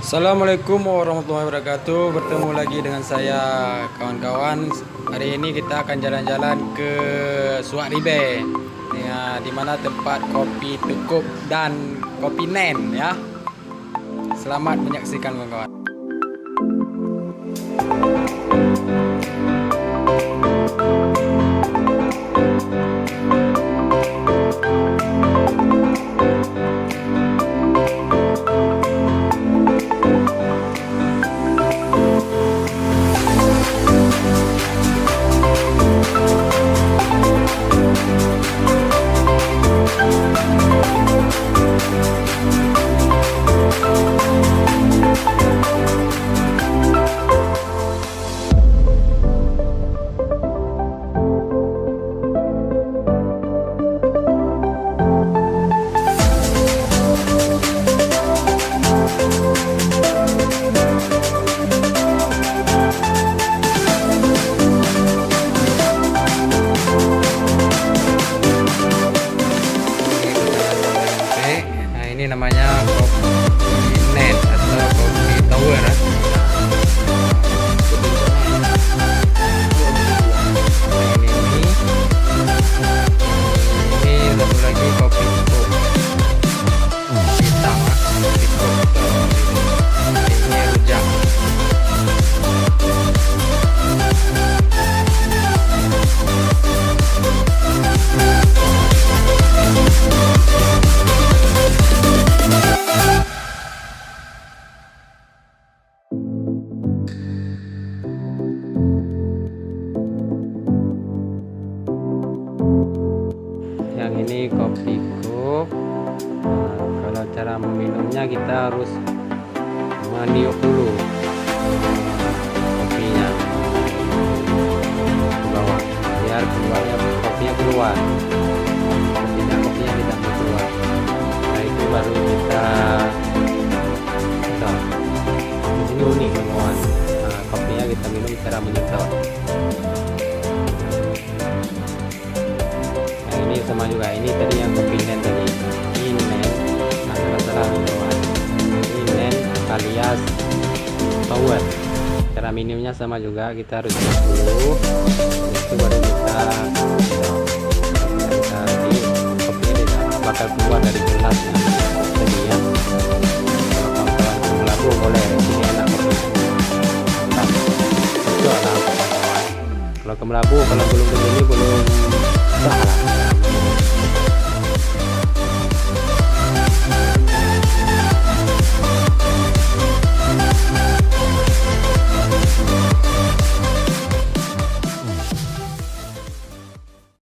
Assalamualaikum warahmatullahi wabarakatuh. Bertemu lagi dengan saya kawan-kawan. Hari ini kita akan jalan-jalan ke Suak Ribe, ya, di mana tempat kopi Tukup dan kopi Nen, ya. Selamat menyaksikan kawan-kawan. Ini namanya kopi Nen atau kopi tower, ya. Ini satu lagi kopi Tukup hitam, kopi Tukup. Ini rujak. Yang ini kopi cup. Kalau cara meminumnya kita harus meniup dulu kopinya ke bawah biar keluarnya kopinya keluar. Kopinya tidak mau keluar. Nah, itu baru kita sedot. Di sini unik kawan. Kopinya kita minum cara menyedot. Ini sama juga, ini tadi yang kopi Nen tadi, ini Nen, salah minuman, ini Nen alias tower. Cara minumnya sama juga, kita harus dulu, itu baru kita di kopinya tidak bakal keluar dari gelasnya. Jadi ya, kalau kawan-kawan ke Melabu boleh, ini enak kopi. Itu adalah kawan-kawan. Kalau ke Melabu, kalau belum ke sini belum salah.